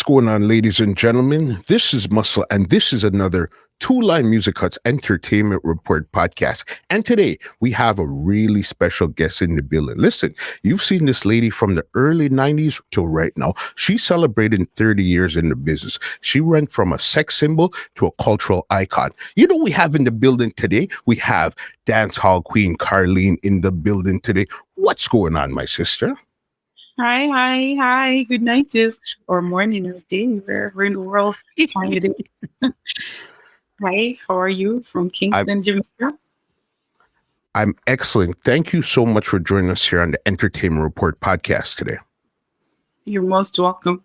What's going on, ladies and gentlemen? This is Muscle, and this is another Two Line Music Cuts Entertainment Report podcast. And today we have a really special guest in the building. Listen, you've seen this lady from the early 90s till right now. She's celebrating 30 years in the business. She went from a sex symbol to a cultural icon. You know, we have in the building today, we have Dancehall Queen Carlene in the building today. What's going on, my sister? Hi. Good night, or morning or day, wherever in the world time it is. Hi, how are you from I'm Kingston, Jamaica? I'm excellent. Thank you so much for joining us here on the Entertainment Report podcast today. You're most welcome.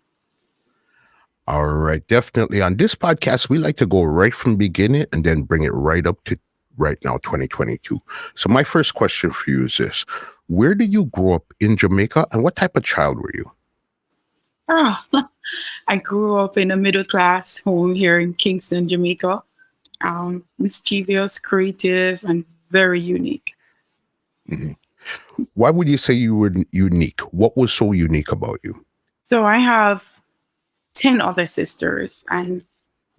All right, definitely. On this podcast, we like to go right from the beginning and then bring it right up to right now, 2022. So my first question for you is this. Where did you grow up in Jamaica and what type of child were you? Ah, I grew up in a middle class home here in Kingston, Jamaica. Mischievous, creative, and very unique. Mhm. Why would you say you were unique? What was so unique about you? So I have 10 other sisters, and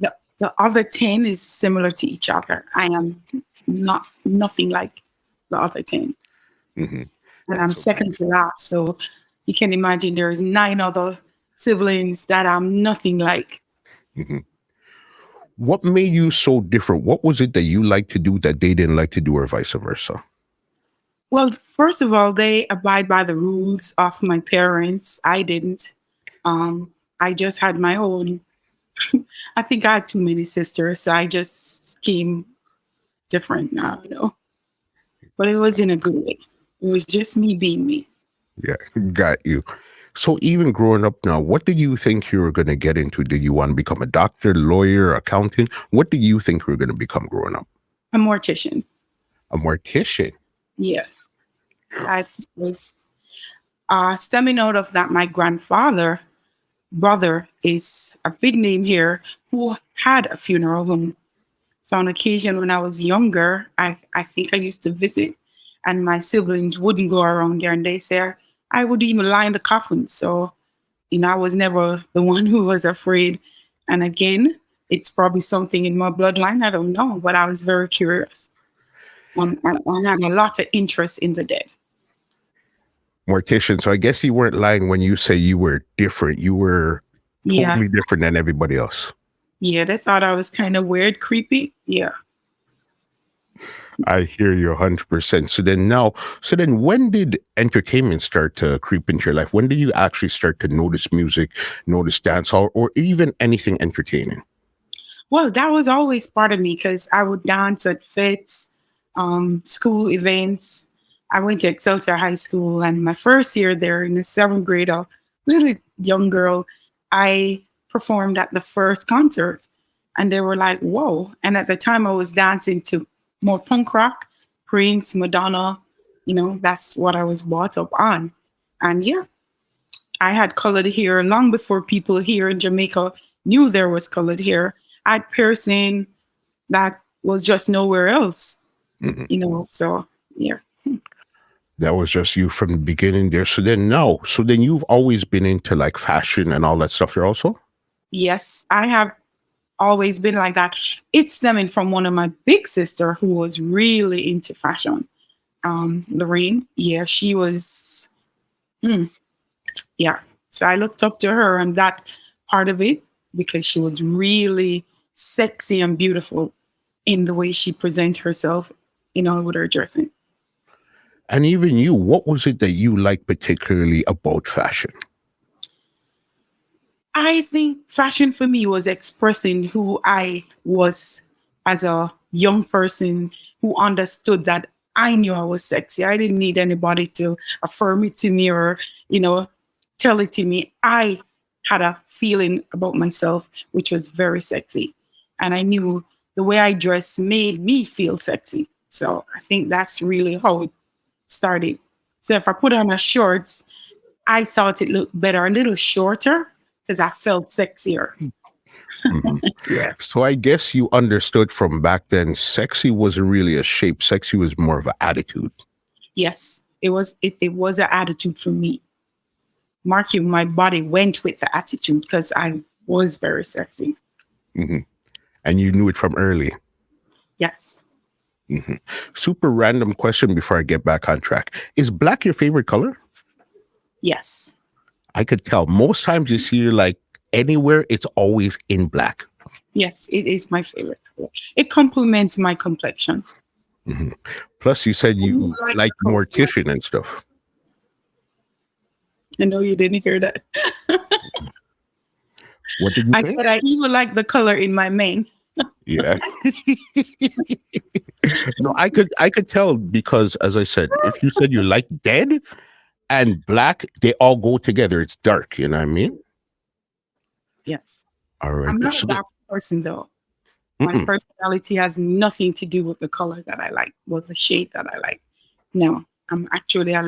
the other 10 is similar to each other. I am nothing like the other 10. hmm And I'm That's okay. second to last. So you can imagine there's 9 other siblings that I'm nothing like. hmm What made you so different? What was it that you liked to do that they didn't like to do, or vice versa? Well, first of all, they abide by the rules of my parents. I didn't. I just had my own. I think I had too many sisters, so I just came different now, But it was in a good way. It was just me being me. Yeah, got you. So even growing up now, what did you think you were going to get into? Did you want to become a doctor, lawyer, accountant? What did you think you were going to become growing up? A mortician. A mortician. Yes. I was stemming out of that. My grandfather brother is a big name here who had a funeral home. So on occasion when I was younger, I think I used to visit and my siblings wouldn't go around there and they say I would even lie in the coffin. So, I was never the one who was afraid. And again, it's probably something in my bloodline. I don't know, but I was very curious. And I had a lot of interest in the dead. Mortician. So I guess you weren't lying when you say you were different. You were totally Yes. different than everybody else. Yeah, they thought I was kind of weird, creepy. Yeah. I hear you 100%. So then when did entertainment start to creep into your life? When did you actually start to notice music, notice dancehall, or even anything entertaining? Well, that was always part of me because I would dance at fits, school events. I went to Excelsior High School, and my first year there in the seventh grade, a little young girl, I performed at the first concert, and they were like, "Whoa!" And at the time, I was dancing to more punk rock, Prince, Madonna. That's what I was brought up on, and yeah, I had colored hair long before people here in Jamaica knew there was colored hair. I had piercing that was just nowhere else, Mhm. So yeah. That was just you from the beginning there. So then you've always been into like fashion and all that stuff here also? Yes, I have always been like that. It's stemming from one of my big sister who was really into fashion. Lorraine. Yeah, she was. mm, yeah. So I looked up to her and that part of it because she was really sexy and beautiful in the way she presents herself, with her dressing. And even you, what was it that you liked particularly about fashion? I think fashion for me was expressing who I was as a young person who understood that I knew I was sexy. I didn't need anybody to affirm it to me or, you know, tell it to me. I had a feeling about myself, which was very sexy. And I knew the way I dressed made me feel sexy. So I think that's really how it started. So if I put on a shorts, I thought it looked better, a little shorter, because I felt sexier. Mhm. Yeah. So I guess you understood from back then, sexy wasn't really a shape. Sexy was more of an attitude. Yes, it was an attitude for me. Marking my body went with the attitude because I was very sexy. Hmm. And you knew it from early. Yes. Hmm. Super random question before I get back on track. Is black your favorite color? Yes. I could tell. Most times you see like anywhere, it's always in black. Yes, it is my favorite color. It complements my complexion. Hmm. Plus, you said I you like the like color. mortician and stuff. I know you didn't hear that. What did you I say? said I even like the color in my mane. Yeah. No, I could tell because as I said, if you said you like dead and black, they all go together. It's dark, you know what I mean? Yes. All right. I'm not a So, dark person though. My mm-mm. personality has nothing to do with the color that I like, with the shade that I like. No, I'm actually a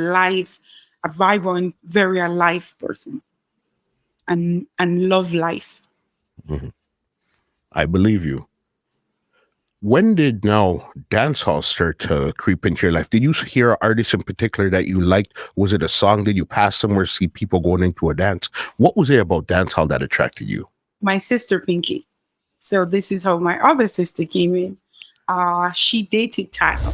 vibrant, very alive person and love life. Mhm. I believe you. When did now dancehall start to creep into your life? Did you hear an artist in particular that you liked? Was it a song? Did you pass somewhere, see people going into a dance? What was it about dancehall that attracted you? My sister Pinky. So this is how my other sister came in. She dated Tyler.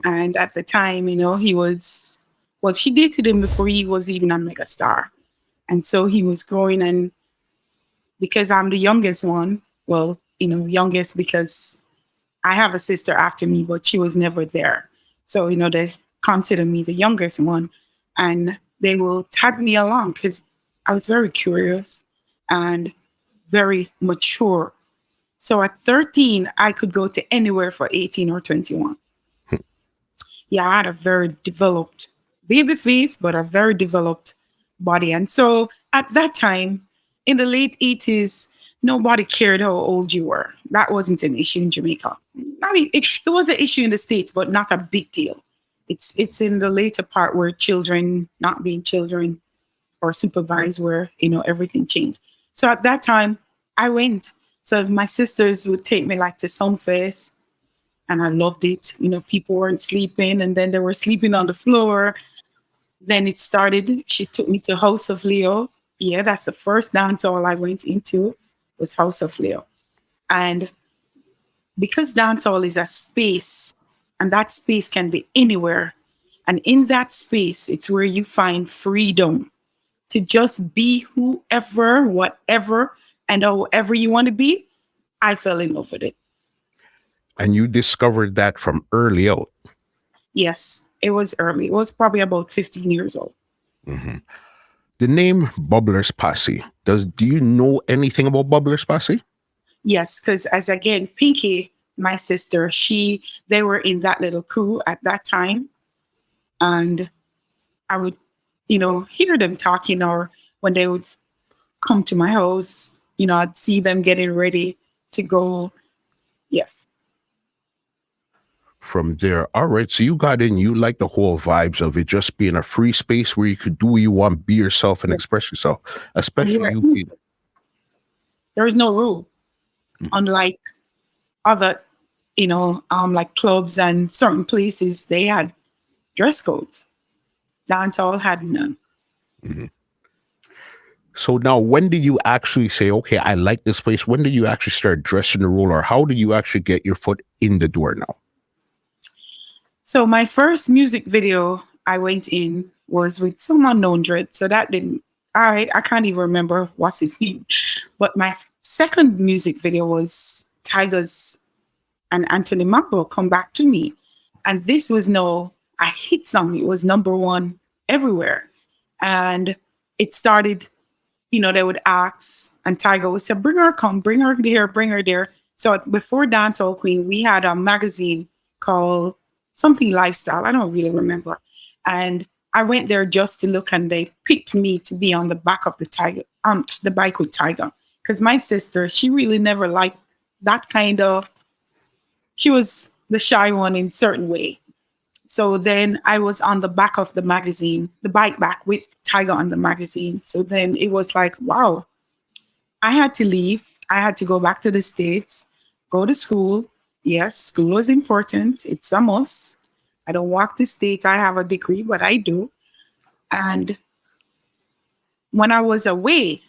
And at the time, he was, well, she dated him before he was even a megastar. And so he was growing. And because I'm the youngest one, well, youngest because I have a sister after me, but she was never there. So, they consider me the youngest one. And they will tag me along because I was very curious and very mature. So at 13, I could go to anywhere for 18 or 21. Yeah, I had a very developed baby face, but a very developed body. And so at that time, in the late 80s, nobody cared how old you were. That wasn't an issue in Jamaica. It was an issue in the States, but not a big deal. It's in the later part where children not being children or supervised where, everything changed. So at that time, I went. So my sisters would take me like to some fest and I loved it. People weren't sleeping and then they were sleeping on the floor. Then it started. She took me to House of Leo. Yeah, that's the first dance hall I went into was House of Leo. And because dance hall is a space and that space can be anywhere. And in that space, it's where you find freedom to just be whoever, whatever, and however you want to be. I fell in love with it. And you discovered that from early out. Yes, it was early. It was probably about 15 years old. Mhm. The name Bubblers Posse. Do you know anything about Bubblers Posse? Yes, because as again, Pinky, my sister, they were in that little crew at that time. And I would, hear them talking or when they would come to my house, I'd see them getting ready to go. Yes. From there, all right. So you got in. You like the whole vibes of it just being a free space where you could do what you want, be yourself, and Yeah. express yourself. And Especially you feel. there is no rule, unlike other, like clubs and certain places, they had dress codes. Dancehall had none. Mhm. So now, when did you actually say, "Okay, I like this place"? When did you actually start dressing the role, or how did you actually get your foot in the door? Now, So my first music video I went in was with some unknown dread. So that didn't I can't even remember what's his name. But my second music video was Tigers and Anthony Macko Come Back to Me. And this was no a hit song. It was number one everywhere. And it started, they would ask and Tiger would say, bring her come, bring her here, bring her there. So before Dancehall Queen, we had a magazine called something Lifestyle. I don't really remember. And I went there just to look and they picked me to be on the back of the bike with Tiger. Because my sister, she really never liked that kind of, she was the shy one in certain way. So then I was on the back of the magazine, the bike back with Tiger on the magazine. So then it was like, wow, I had to leave. I had to go back to the States, go to school. Yes, school was important. It's a must. I don't walk the States. I have a degree, but I do. And when I was away,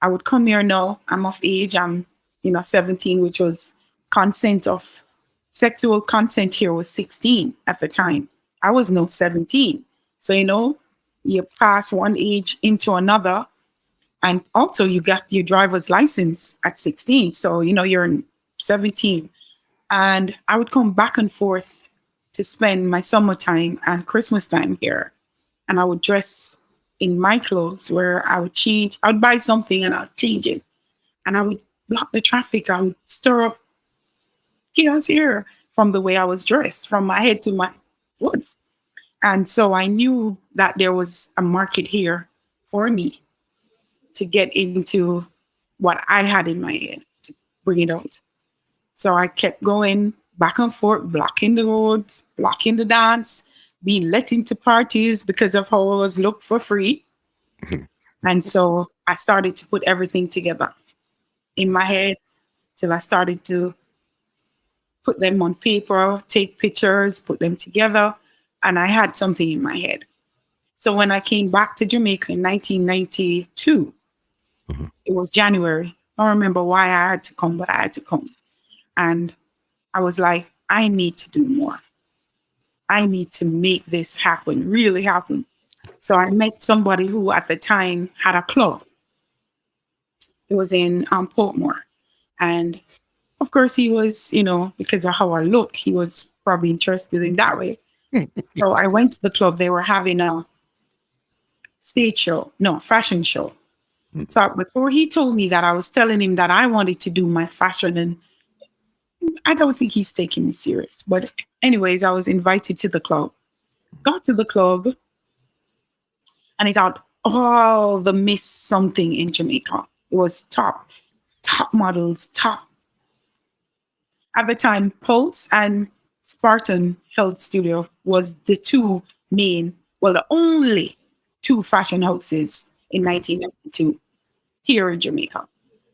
I would come here now. I'm of age. I'm, 17, which was consent of sexual consent here was 16 at the time. I was no 17. So, you pass one age into another. And also you got your driver's license at 16. So, you're in 17. And I would come back and forth to spend my summertime and Christmas time here. And I would dress in my clothes where I would change. I would buy something and I'd change it. And I would block the traffic. I would stir up chaos here from the way I was dressed, from my head to my foot. And so I knew that there was a market here for me to get into what I had in my head to bring it out. So I kept going back and forth, blocking the roads, blocking the dance, being let into parties because of how I was looked for free. And so I started to put everything together in my head till I started to put them on paper, take pictures, put them together. And I had something in my head. So when I came back to Jamaica in 1992, it was January. I don't remember why I had to come, but I had to come. And I was like, I need to do more. I need to make this happen, really happen. So I met somebody who at the time had a club. It was in Portmore. And of course, he was, because of how I look, he was probably interested in that way. So I went to the club. They were having a fashion show. So before he told me that, I was telling him that I wanted to do my fashion, and I don't think he's taking me serious. But anyways, I was invited to the club. Got to the club, and I thought all the Miss something in Jamaica. It was top models, top. At the time, Pulse and Spartan Health Studio was the the only two fashion houses in 1992 here in Jamaica.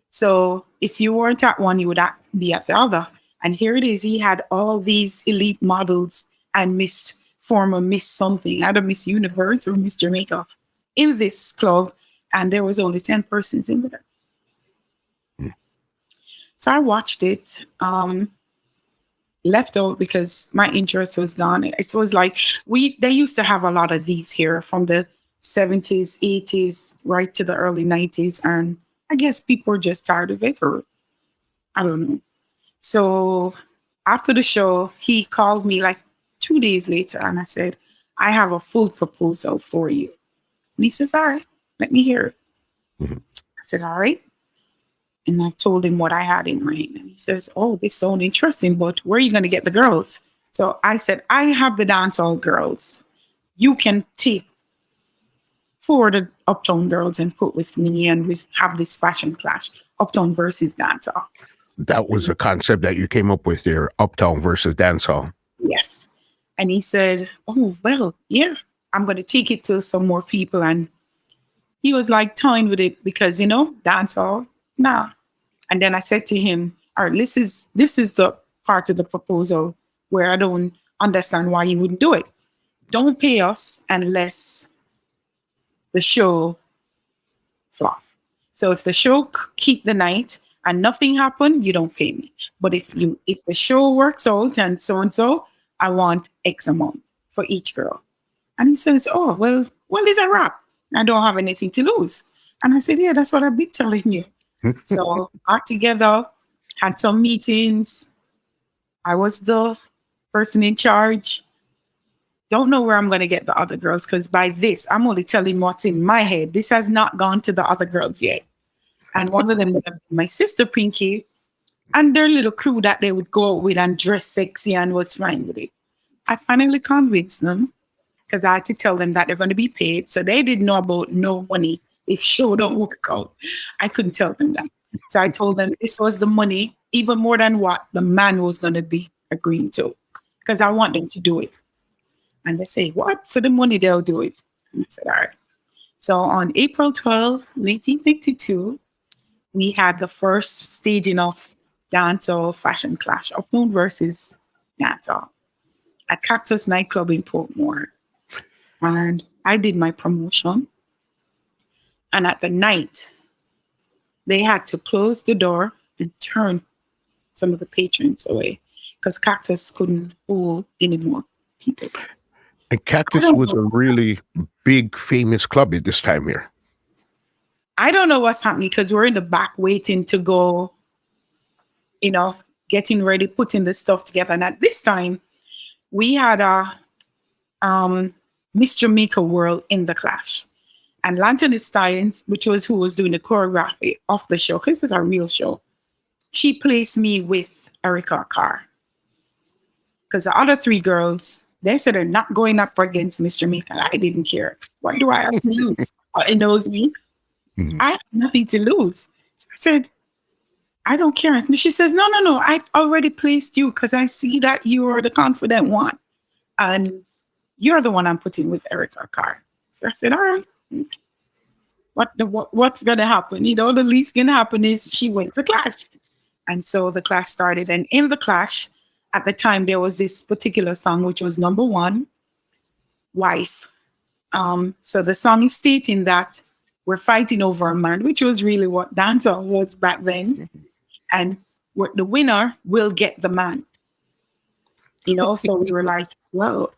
So if you weren't at one, you would be at the other. And here it is. He had all these elite models and former Miss something, either Miss Universe or Miss Jamaica in this club. And there was only 10 persons in there. So I watched it, left out because my interest was gone. It was like they used to have a lot of these here from the 70s, 80s, right to the early 90s. And I guess people were just tired of it, or I don't know. So after the show, he called me like 2 days later and I said, I have a full proposal for you. And he says, all right, let me hear it. I said, all right. And I told him what I had in mind. And he says, oh, this sounds interesting, but where are you going to get the girls? So I said, I have the dancehall girls. You can take 4 of the Uptown girls and put with me, and we have this fashion clash, Uptown versus dancehall. That was a concept that you came up with there, Uptown versus dancehall. Yes. And he said, oh, well, yeah, I'm going to take it to some more people. And he was like toying with it because, dancehall, nah. And then I said to him, all right, this is the part of the proposal where I don't understand why you wouldn't do it. Don't pay us unless the show flop. So if the show keep the night and nothing happened, you don't pay me. But if the show works out and so, I want X amount for each girl. And he says, oh, well, it's a wrap. I don't have anything to lose. And I said, yeah, that's what I've been telling you. So got together, had some meetings. I was the person in charge. Don't know where I'm going to get the other girls, because by this, I'm only telling what's in my head. This has not gone to the other girls yet. And one of them, my sister Pinky, and their little crew that they would go out with and dress sexy and was fine with it. I finally convinced them, because I had to tell them that they're going to be paid. So they didn't know about no money if show don't work out. I couldn't tell them that. So I told them this was the money, even more than what the man was going to be agreeing to, because I want them to do it. And they say, what? For the money, they'll do it. And I said, all right. So on April 12th, 1952, we had the first staging of dancehall fashion clash, Uptown versus dancehall, at Cactus Nightclub in Portmore. And I did my promotion. And at the night, they had to close the door and turn some of the patrons away because Cactus couldn't hold any more people. And I Cactus don't was know. a really big, famous club at this time here. I don't know what's happening because we're in the back waiting to go, you know, getting ready, putting the stuff together. And at this time, we had a Miss Jamaica World in the Clash. And Lantern Stallions, which was who was doing the choreography of the show, because it's a real show, she placed me with Erica Carr. Because the other three girls, they said they're not going up against Miss Jamaica. I didn't care. What do I have to lose? It knows me. Mhm. I have nothing to lose. So I said, I don't care. And she says, no, no, no. I already placed you because I see that you are the confident one. And you're the one I'm putting with Erica Carr. So I said, all right. What's gonna happen? You know, the least gonna happen is she went to Clash. And so the Clash started. And in the Clash, at the time there was this particular song which was number one, Wife. So the song is stating that we're fighting over a man, which was really what dancehall was back then. And the winner will get the man. You know, so we were like, well,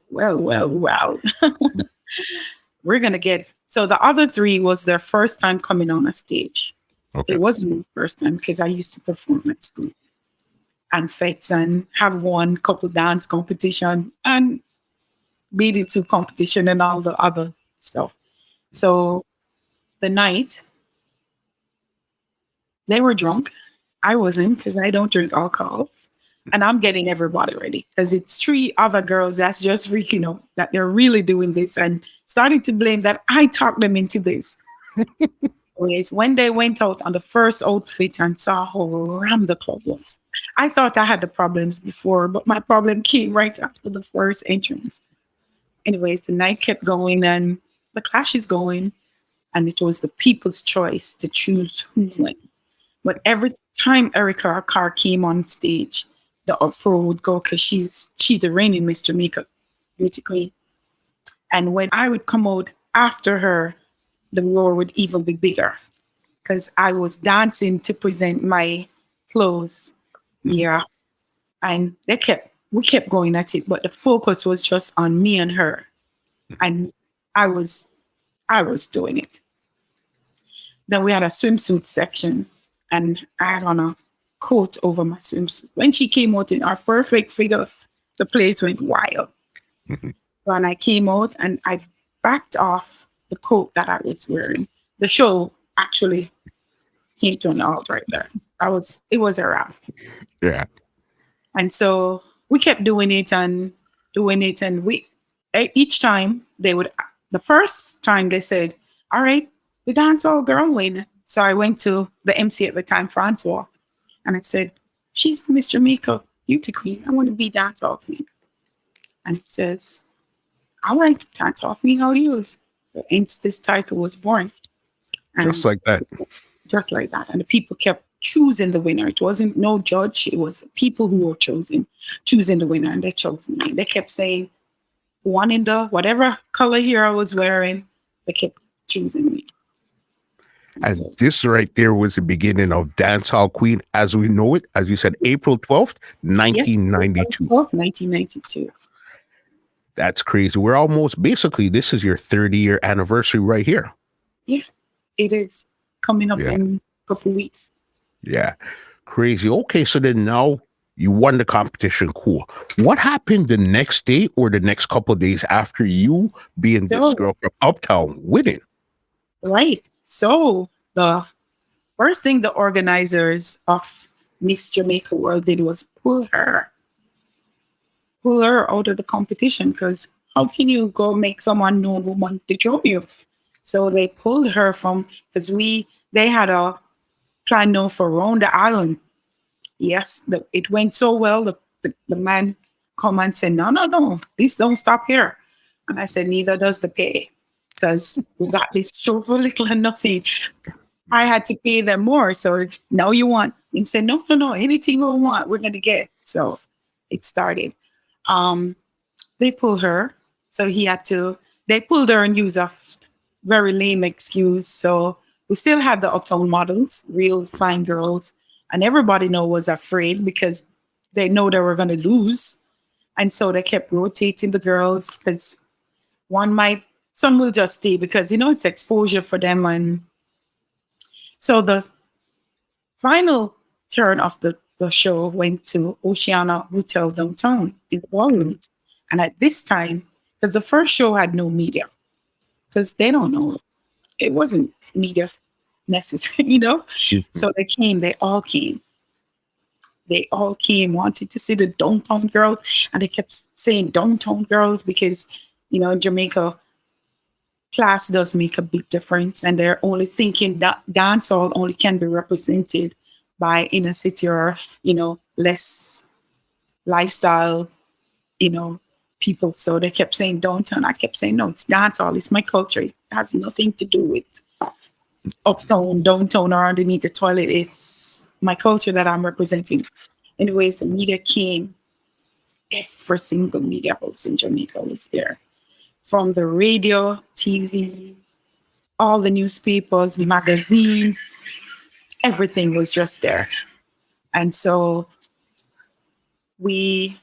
we're gonna get. So the other three was their first time coming on a stage. Okay. It wasn't my first time because I used to perform at school and fets and have won couple dance competition and beat into competition and all the other stuff. So the night they were drunk. I wasn't because I don't drink alcohol. And I'm getting everybody ready because it's three other girls that's just freaking out that they're really doing this and starting to blame that I talked them into this. Anyways, when they went out on the first outfit and saw how rammed the club was, I thought I had the problems before, but my problem came right after the first entrance. Anyways, the night kept going and the Clash is going, and it was the people's choice to choose who went. But every time Erica Carr came on stage, the uproar would go because she's the reigning Miss Jamaica beauty queen. And when I would come out after her, the roar would even be bigger because I was dancing to present my clothes. Yeah. And we kept going at it, but the focus was just on me and her. And I was I was doing it. Then we had a swimsuit section and I had on a coat over my swimsuit. When she came out in our perfect figure, the place went wild. So when I came out and I backed off the coat that I was wearing, the show actually came to an halt right there. It was a wrap. Yeah. And so we kept doing it and each time the first time they said, all right, the dancehall girl win. So I went to the MC at the time, Francois, and I said, she's Miss Jamaica beauty queen. I want to be dancehall queen. And he says, all right, dancehall queen, how do you use? So hence this title was born. And Just like that. just like that. And the people kept choosing the winner. It wasn't no judge. It was people who were choosing the winner, and they chose me. They kept saying one in the whatever color here I was wearing. They kept choosing me. And And so, this right there was the beginning of Dancehall Queen as we know it. As you said, April 12th, yes, 1992. 1992. That's crazy. We're almost basically, this is your 30-year anniversary right here. Yes, it is coming up Yeah. in a couple weeks. Yeah. Crazy. Okay. So then now you won the competition. Cool. What happened the next day or the next couple of days after you being this So, girl from Uptown winning? right. So the first thing the organizers of Miss Jamaica World did was pull her out of the competition because how can you go make someone known who want to join you? So they pulled her from because they had a plan now for around the island. Yes, it went so well. The man come and said, no, please don't stop here. And I said, neither does the pay because we got this show for little and nothing. I had to pay them more. So now you want? He said, no, anything we want, we're going to get. So it started. They pulled her. So they pulled her and used a very lame excuse. So we still had the uptown models, real fine girls, and everybody know was afraid because they know they were going to lose, and so they kept rotating the girls because one might, some will just stay because it's exposure for them. And so the final turn of the show went to Oceana Hotel downtown in the ballroom. And at this time, because the first show had no media, because they don't know, it wasn't media necessary, Mhm. So they all came. They all came, wanted to see the downtown girls, and they kept saying downtown girls because, in Jamaica, class does make a big difference, and they're only thinking that dancehall only can be represented by inner city or less lifestyle people. So they kept saying downtown. I kept saying no, it's dancehall. It's my culture. It has nothing to do with uptown, downtown, or underneath the toilet. It's my culture that I'm representing. Anyways, the media came. Every single media house in Jamaica was there, from the radio, TV, all the newspapers, magazines, everything was just there. And so we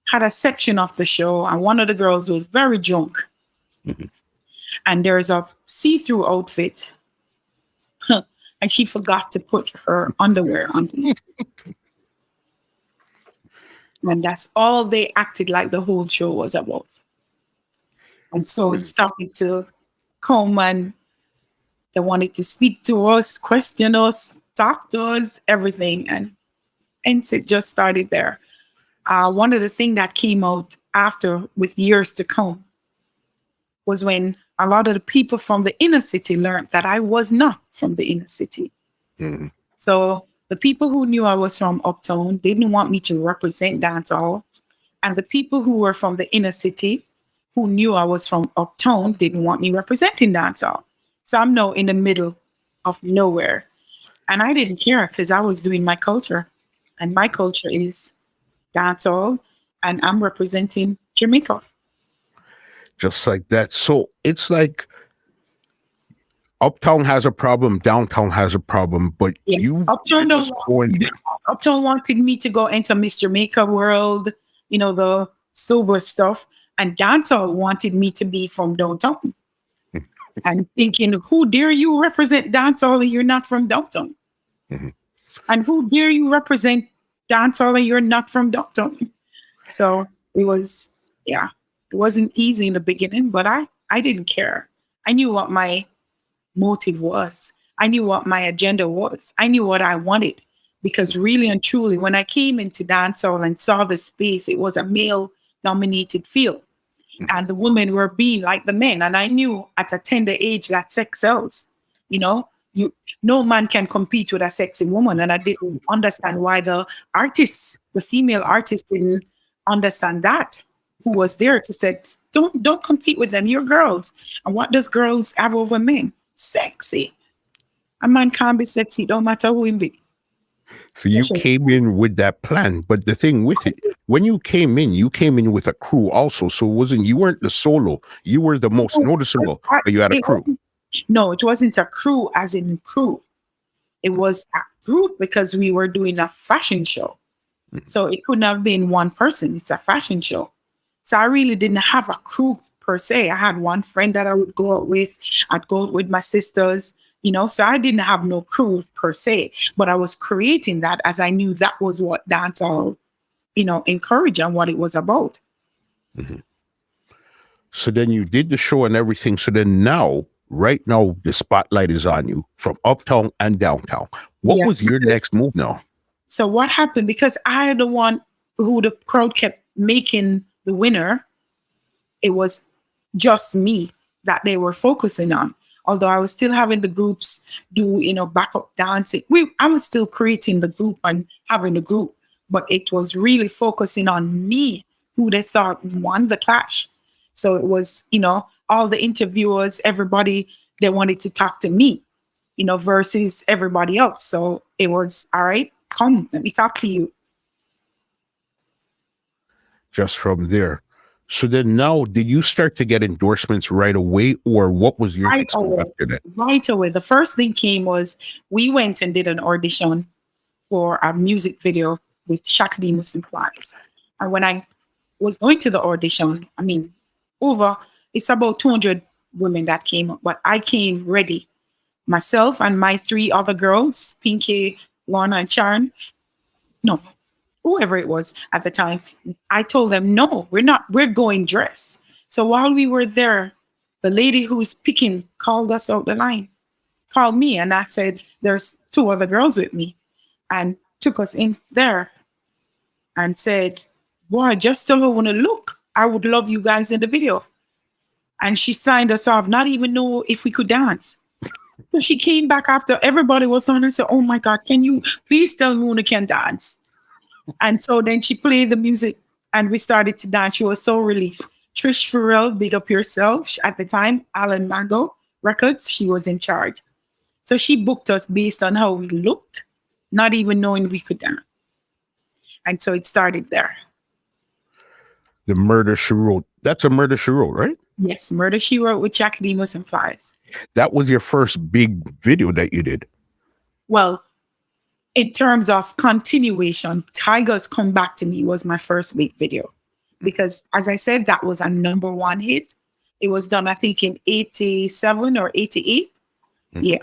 had a section of the show, and one of the girls was very drunk. Mhm. And there's a see-through outfit, and she forgot to put her underwear on. And that's all they acted like the whole show was about. And so it started to come, and they wanted to speak to us, question us, talk to us, everything. And it just started there. One of the things that came out after, with years to come, was when a lot of the people from the inner city learned that I was not from the inner city. Mhm. So the people who knew I was from uptown didn't want me to represent dancehall. And the people who were from the inner city who knew I was from uptown didn't want me representing dancehall. So I'm now in the middle of nowhere. And I didn't care because I was doing my culture. And my culture is dancehall. And I'm representing Jamaica. Just like that. So it's like uptown has a problem, downtown has a problem, but Yes. you just going. Uptown wanted me to go into Miss Jamaica world, the sober stuff. And dancehall wanted me to be from downtown. And thinking, who dare you represent dancehall and you're not from downtown? Mhm. And who dare you represent dancehall and you're not from downtown? So it was, yeah, it wasn't easy in the beginning, but I didn't care. I knew what my motive was. I knew what my agenda was. I knew what I wanted. Because really and truly, when I came into dancehall and saw the space, it was a male dominated field. And the women were being like the men. And I knew at a tender age that sex sells. You know, you no man can compete with a sexy woman. And I didn't understand why the female artists didn't understand that. Who was there to say, don't compete with them. You're girls. And what does girls have over men? Sexy. A man can't be sexy, don't matter who he be. So you came in with that plan, but the thing with it, when you came in with a crew also. So you weren't the solo. You were the most noticeable, but you had a crew. No, it wasn't a crew as in crew. It was a group because we were doing a fashion show. So it couldn't have been one person. It's a fashion show. So I really didn't have a crew per se. I had one friend that I would go out with. I'd go out with my sisters, so I didn't have no crew per se, but I was creating that as I knew that was what dancehall, encouraged and what it was about. Mhm. So then you did the show and everything. So then right now, the spotlight is on you from uptown and downtown. What Yes. was your next move now? So what happened? Because I the one who the crowd kept making the winner, it was just me that they were focusing on. Although I was still having the groups do, backup dancing. I was still creating the group and having the group, but it was really focusing on me, who they thought won the clash. So it was, all the interviewers, everybody, they wanted to talk to me, versus everybody else. So it was, all right, come, let me talk to you. Just from there. So then now, did you start to get endorsements right away, or what was your Right next move away. after that? Right away. The first thing came was we went and did an audition for a music video with Chaka Demus Pliers. And when I was going to the audition, I mean, over it's about 200 women that came up, but I came ready. Myself and my three other girls, Pinky, Lorna, and Sharon, no, whoever it was at the time, I told them, no, we're not, we're going dress. So while we were there, the lady who's picking called us out the line, called me, and I said, there's two other girls with me, and took us in there and said, boy, just tell her when to look. I would love you guys in the video. And she signed us off, not even know if we could dance. So she came back after everybody was gone and said, oh my God, can you please tell me when I can dance? And so then she played the music and we started to dance. She was so relieved. Trish Farrell, big up yourself. At the time, Alan Mago Records, she was in charge. So she booked us based on how we looked, not even knowing we could dance. And so it started there. The Murder She Wrote. That's a Murder She Wrote, right? Yes, Murder She Wrote with Chaka Demus Pliers. That was your first big video that you did. Well, in terms of continuation, Tiger's Come Back to Me was my first big video. Because as I said, that was a number one hit. It was done, I think, in 87 or 88. Yeah.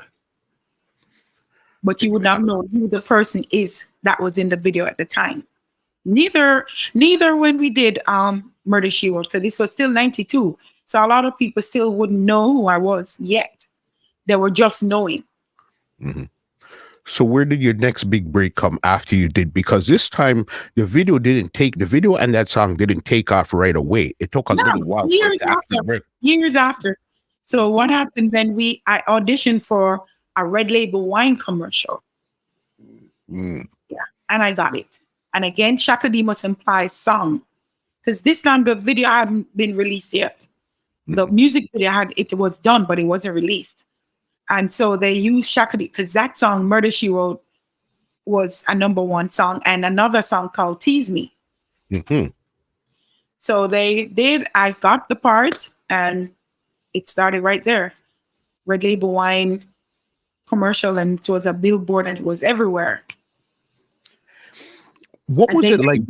But you would not know who the person is that was in the video at the time. Neither when we did Murder She Wrote, because this was still 92. So a lot of people still wouldn't know who I was yet. They were just knowing. Mm-hmm. So where did your next big break come after you did? Because this time the video and that song didn't take off right away. It took a little while for it to actually break. Years after. So what happened then? I auditioned for a Red Label wine commercial. Yeah, and I got it. And again, Chaka Demus Pliers song. Because this time the video hadn't been released yet. The music video it was done, but it wasn't released. And so they used Chaka because that song, Murder She Wrote, was a number one song, and another song called Tease Me. Mm-hmm. So they did, I got the part, and it started right there. Red Label wine commercial, and it was a billboard, and it was everywhere. What was it like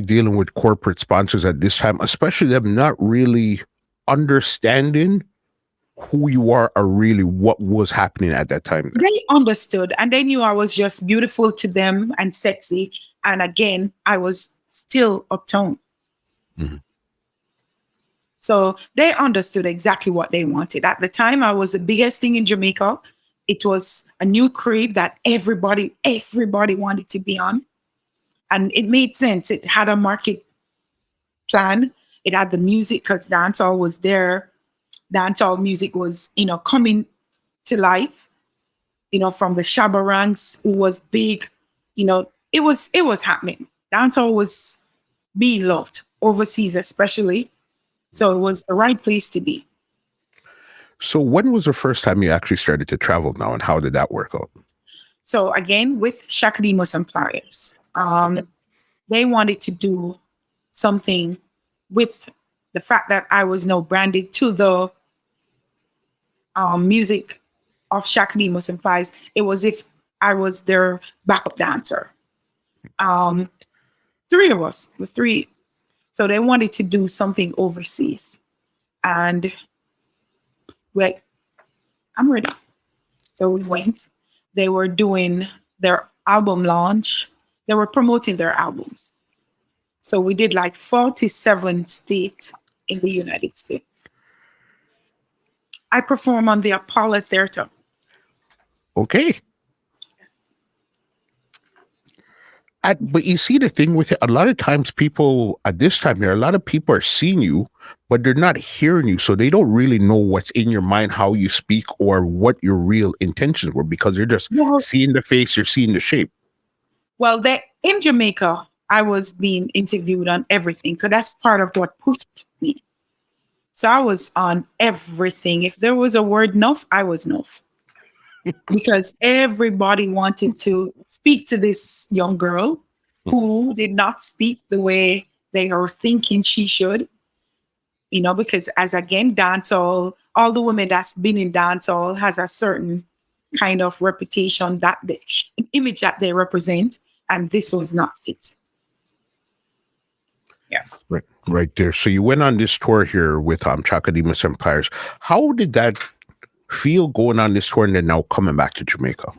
dealing with corporate sponsors at this time, especially them not really understanding who you are or really what was happening at that time? They understood, and they knew I was just beautiful to them and sexy. And again, I was still uptown. Mm-hmm. So they understood exactly what they wanted. At the time, I was the biggest thing in Jamaica. It was a new crave that everybody wanted to be on. And it made sense. It had a market plan. It had the music because dancehall was there. Dancehall music was, coming to life, from the Shabba ranks, who was big, it was happening. Dancehall was being loved overseas, especially. So it was the right place to be. So when was the first time you actually started to travel now, and how did that work out? So again, with Chaka Demus Pliers, they wanted to do something with the fact that I was now branded to the music of Chaka Demus Pliers. It was if I was their backup dancer. Three of us, the three. So they wanted to do something overseas. And we're like, I'm ready. So we went. They were doing their album launch. They were promoting their albums. So we did like 47 states in the United States. I perform on the Apollo Theater. Okay. Yes. But you see, the thing with it, a lot of times people at this time here, a lot of people are seeing you, but they're not hearing you. So they don't really know what's in your mind, how you speak, or what your real intentions were, because they're just seeing the face, you're seeing the shape. Well, in Jamaica, I was being interviewed on everything, because that's part of what pushed me. So I was on everything. If there was a word enough, I was enough. Because everybody wanted to speak to this young girl who did not speak the way they are thinking she should, because as again, dancehall, all the women that's been in dancehall has a certain kind of reputation that they, image that they represent, and this was not it. Yeah. Right there. So you went on this tour here with Chaka Demus Pliers. How did that feel going on this tour and then now coming back to Jamaica?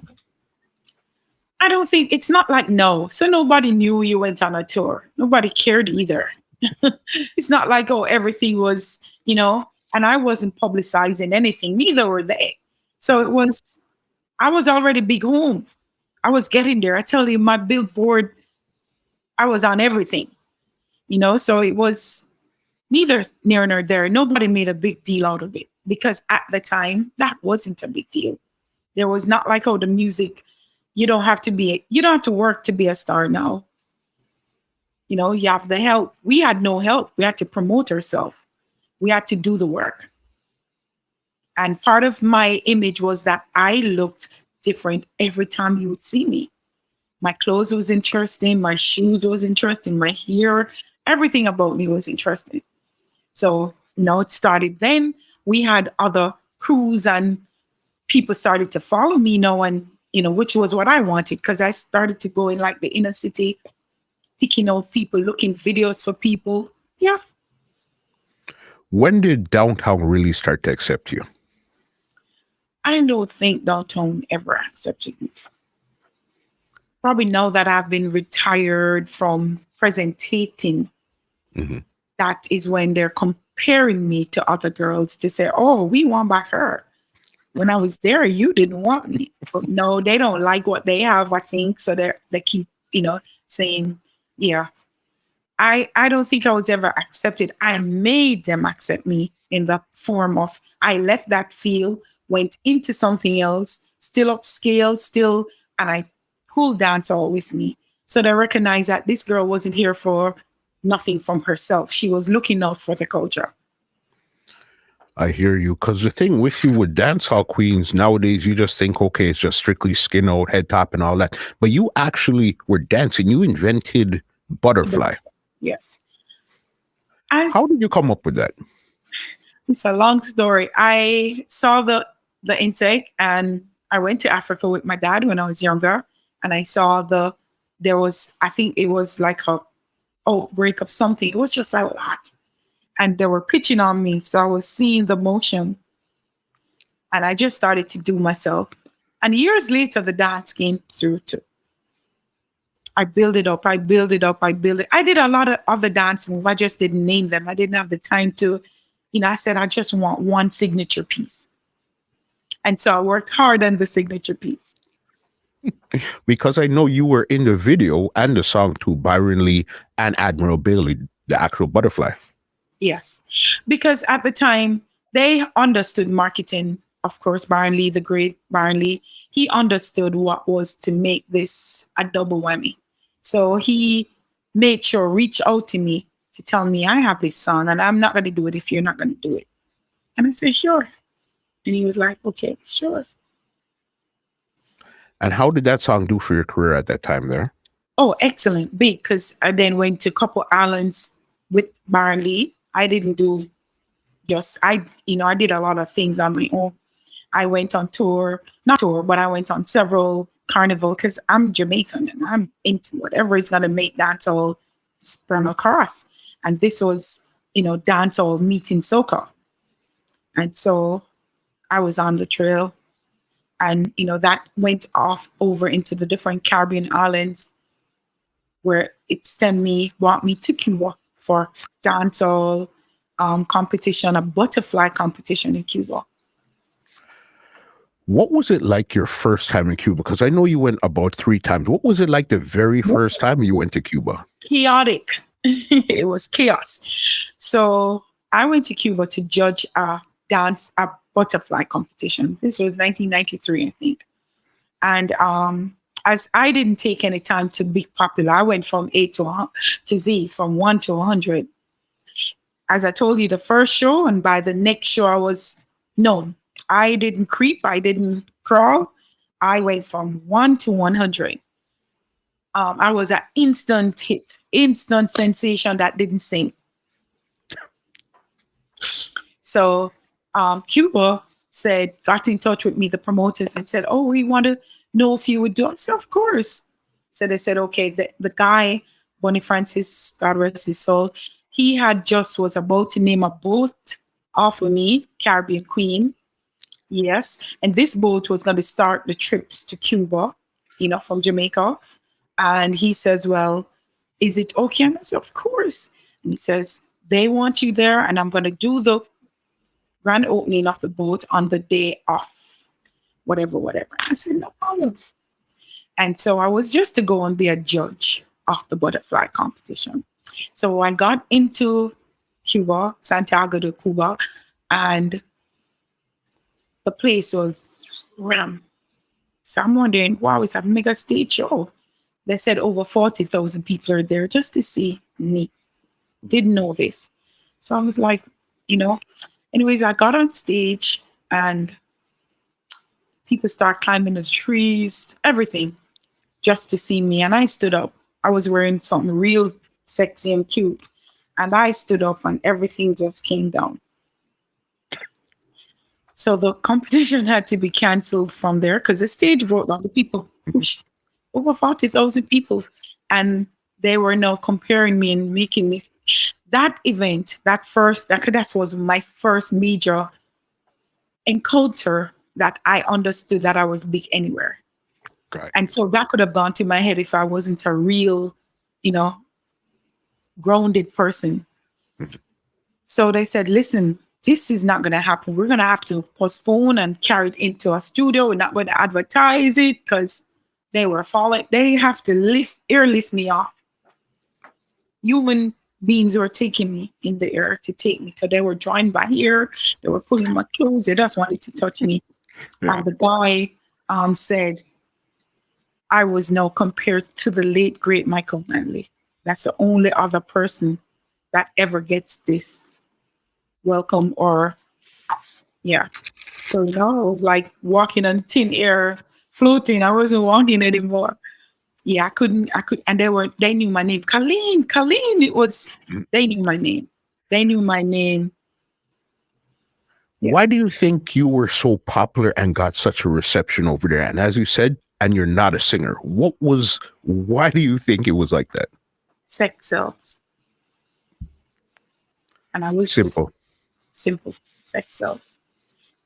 I don't think it's not like no. So nobody knew you went on a tour. Nobody cared either. It's not like, oh, everything was, and I wasn't publicizing anything, neither were they. So I was already big home. I was getting there. I tell you, my billboard, I was on everything, so it was neither near nor there. Nobody made a big deal out of it because at the time that wasn't a big deal. There was not like, oh, the music, you don't have to work to be a star now. You have the help. We had no help. We had to promote ourselves. We had to do the work. And part of my image was that I looked different every time you would see me. My clothes was interesting. My shoes was interesting. My hair, everything about me was interesting. So, it started then. We had other crews and people started to follow me, and, which was what I wanted because I started to go in like the inner city, picking out people, looking videos for people. Yeah. When did downtown really start to accept you? I don't think downtown ever accepted me. Probably now that I've been retired from presenting, that is when they're comparing me to other girls to say, oh, we want back her. When I was there, you didn't want me. But no, they don't like what they have, I think. So they keep, saying, yeah. I don't think I was ever accepted. I made them accept me in the form of I left that field, went into something else, still upscale, and I pulled dancehall with me. So they recognized that this girl wasn't here for nothing from herself. She was looking out for the culture. I hear you. Because the thing with you with dancehall queens nowadays, you just think, okay, it's just strictly skin out, head top, and all that. But you actually were dancing. You invented butterfly. Yes. How did you come up with that? It's a long story. I saw the intake and I went to Africa with my dad when I was younger. And I saw I think it was like a outbreak of something. It was just a lot. And they were pitching on me. So I was seeing the motion. And I just started to do myself. And years later, the dance came through too. I build it up. I did a lot of other dance moves. I just didn't name them. I didn't have the time to, I said, I just want one signature piece. And so I worked hard on the signature piece. Because I know you were in the video and the song to Byron Lee and Admiral Bailey, the actual butterfly. Yes. Because at the time, they understood marketing. Of course, Byron Lee, the great Byron Lee, he understood what was to make this a double whammy. So he made sure, reach out to me to tell me I have this song and I'm not going to do it if you're not going to do it. And I said, sure. And he was like, okay, sure. And how did that song do for your career at that time there? Oh, excellent. Big, because I then went to a couple islands with Byron Lee. I didn't do I did a lot of things on my own. I went on tour, not tour, but I went on several carnival because I'm Jamaican and I'm into whatever is going to make dancehall sprung across. And this was, dancehall meeting soca. And so I was on the trail and, that went off over into the different Caribbean islands where it brought me to Cuba for dancehall competition, a butterfly competition in Cuba. What was it like your first time in Cuba? Because I know you went about 3 times. What was it like the very first time you went to Cuba? Chaotic. It was chaos. So I went to Cuba to judge a butterfly competition. This was 1993, I think. And as I didn't take any time to be popular, I went from A to Z, from 1 to 100. As I told you, the first show, and by the next show, I was known. I didn't creep. I didn't crawl. I went from 1 to 100. I was an instant hit. instant sensation that didn't sing. So Cuba got in touch with me, the promoters, and said, "Oh, we want to know if you would do it." I said, "Of course." So they said, "Okay." The guy, Bonnie Francis, God rest his soul, he had just was about to name a boat off of me, Caribbean Queen. Yes. And this boat was going to start the trips to Cuba, from Jamaica. And he says, "Well, is it okay?" And I said, "Of course." And he says, "They want you there, and I'm going to do the grand opening of the boat on the day off, whatever, whatever." I said, "No problem." And so I was just to go and be a judge of the butterfly competition. So I got into Cuba, Santiago de Cuba, and the place was ram. So I'm wondering, wow, it's a mega stage show. They said over 40,000 people are there just to see me. Didn't know this. So I was like, anyways, I got on stage and people start climbing the trees, everything, just to see me. And I stood up. I was wearing something real sexy and cute. And I stood up and everything just came down. So the competition had to be canceled from there because the stage broke down. The people pushed over 40,000 people. And they were now comparing me and making me. That event, that was my first major encounter that I understood that I was big anywhere. Right. And so that could have gone to my head if I wasn't a real, grounded person. So they said, "Listen, this is not going to happen. We're going to have to postpone and carry it into a studio. We're not going to advertise it because they were falling. They have to airlift me off. Human beings were taking me in the air to take me because they were drawing my hair. They were pulling my clothes. They just wanted to touch me." Yeah. And the guy said, I was now compared to the late, great Michael Manley. That's the only other person that ever gets this welcome or, yeah. So now I was like walking on thin air, floating. I wasn't walking anymore. Yeah, I couldn't, and they knew my name. Carlene, they knew my name. They knew my name. Yeah. Why do you think you were so popular and got such a reception over there? And as you said, and you're not a singer. Why do you think it was like that? Sex sells. And I was Simple. Simple. Sex sells.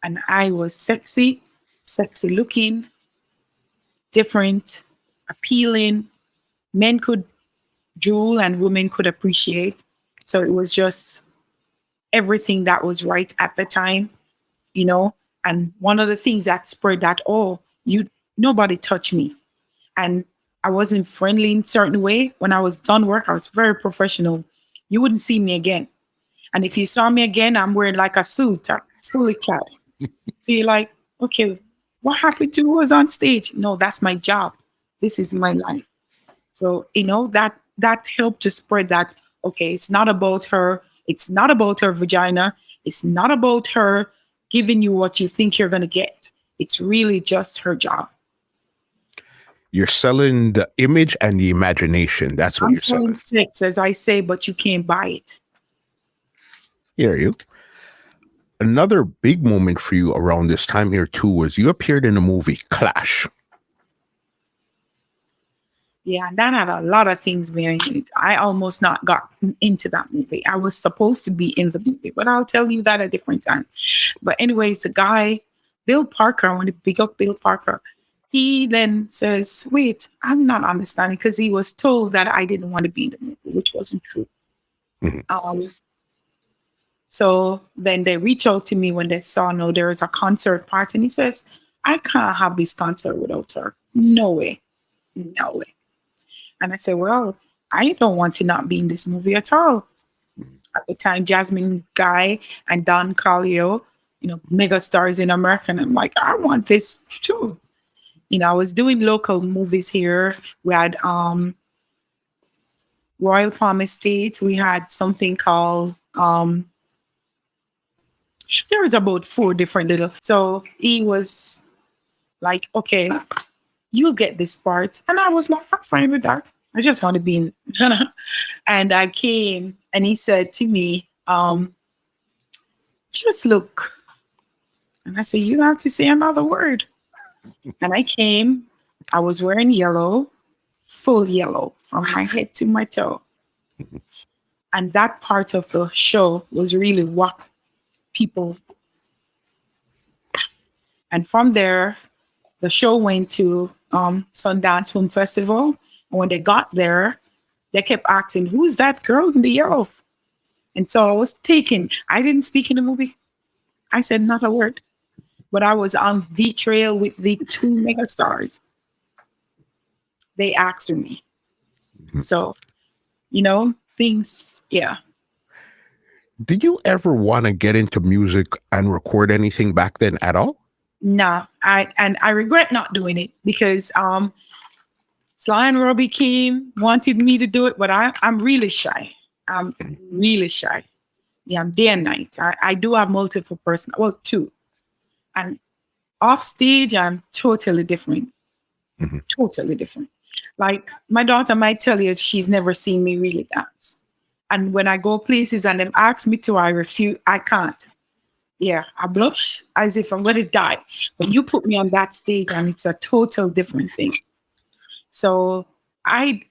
And I was sexy looking, different, appealing. Men could drool and women could appreciate. So it was just everything that was right at the time, And one of the things that spread that, nobody touched me. And I wasn't friendly in a certain way. When I was done work, I was very professional. You wouldn't see me again. And if you saw me again, I'm wearing like a suit, fully clad. So you're like, okay, what happened to who was on stage? No, that's my job. This is my life. So, that helped to spread that, okay, it's not about her. It's not about her vagina. It's not about her giving you what you think you're going to get. It's really just her job. You're selling the image and the imagination. That's what you're selling. Sex, as I say, but you can't buy it. Hear you. Another big moment for you around this time here too was you appeared in the movie Klash. Yeah, and that had a lot of things behind it. I almost not got into that movie. I was supposed to be in the movie, but I'll tell you that a different time. But anyways, the guy, Bill Parker, I want to big up Bill Parker. He then says, wait, I'm not understanding, because he was told that I didn't want to be in the movie, which wasn't true. Mm-hmm. So then they reach out to me when they saw, no, there is a concert part. And he says, I can't have this concert without her. No way. No way. And I said, well, I don't want to not be in this movie at all. At the time, Jasmine Guy and Don Collio, mega stars in America. And I'm like, I want this too. I was doing local movies here. We had Royal Palm Estate. We had something called, there was about 4 different little. So he was like, okay, you'll get this part. And I was like, I'm fine with that. I just want to be in. And I came and he said to me, just look. And I said, you have to say another word. And I came, I was wearing yellow, full yellow from my head to my toe. And that part of the show was really what people. And from there, the show went to Sundance Film Festival. And when they got there, they kept asking, who's that girl in the yellow? And so I was taken. I didn't speak in the movie. I said not a word. But I was on the trail with the two megastars. They asked me. So, things, yeah. Did you ever want to get into music and record anything back then at all? No, I regret not doing it because Sly and Robbie came, wanted me to do it, but I'm really shy. I'm really shy. Yeah, I'm day and night. I do have multiple two. And off stage, I'm totally different. Totally different. Like my daughter might tell you she's never seen me really dance. And when I go places and them ask me to, I refuse. I can't. Yeah, I blush as if I'm going to die. When you put me on that stage, and it's a total different thing. So I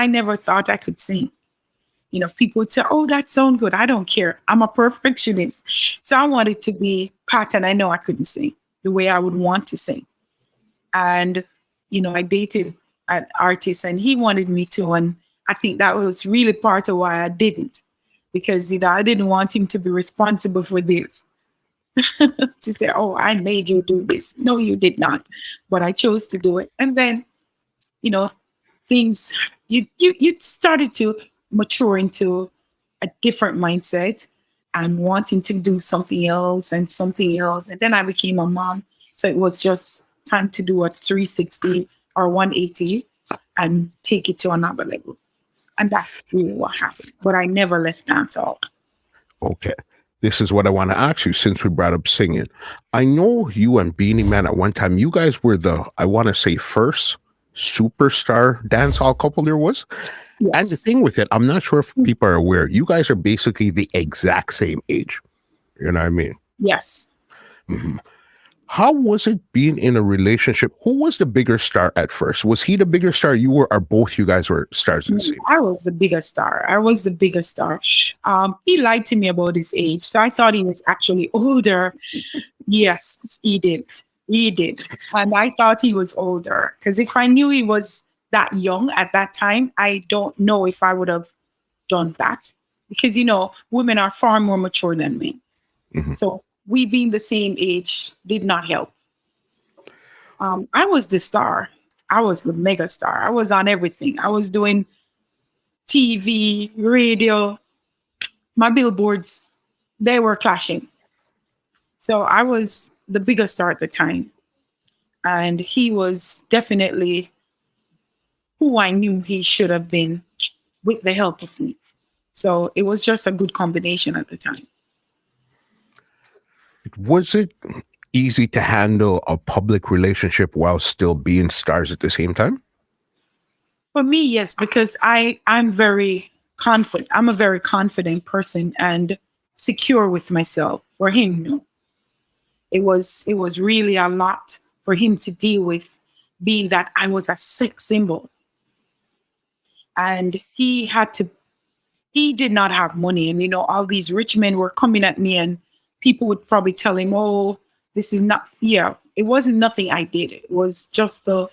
never thought I could sing. People would say, "Oh, that sounds good." I don't care. I'm a perfectionist, so I wanted to be pattern. I know I couldn't sing the way I would want to sing, and I dated an artist, and he wanted me to, and I think that was really part of why I didn't, because I didn't want him to be responsible for this. To say, "Oh, I made you do this." No, you did not, but I chose to do it, and then things you started to mature into a different mindset and wanting to do something else and something else. And then I became a mom. So it was just time to do a 360 or 180 and take it to another level. And that's really what happened. But I never left dancehall. Okay. This is what I want to ask you since we brought up singing. I know you and Beenie Man at one time, you guys were I want to say, first superstar dancehall couple there was. Yes. And the thing with it, I'm not sure if people are aware, you guys are basically the exact same age. You know what I mean? Yes. Mm-hmm. How was it being in a relationship? Who was the bigger star at first? Was he the bigger star you were, or both you guys were stars in the same? I was the bigger star. I was the bigger star. He lied to me about his age. So I thought he was actually older. Yes, he did. He did. And I thought he was older. Because if I knew he was that young at that time, I don't know if I would have done that. Because, women are far more mature than men. Mm-hmm. So we being the same age did not help. I was the star. I was the mega star. I was on everything. I was doing TV, radio. My billboards, they were clashing. So I was the biggest star at the time. And he was definitely who I knew he should have been with the help of me. So it was just a good combination at the time. Was it easy to handle a public relationship while still being stars at the same time? For me, yes, because I'm very confident. I'm a very confident person and secure with myself. For him, no. It was really a lot for him to deal with, being that I was a sex symbol. And he did not have money. And, all these rich men were coming at me, and people would probably tell him, "Oh, this is not," it wasn't nothing I did. It was just the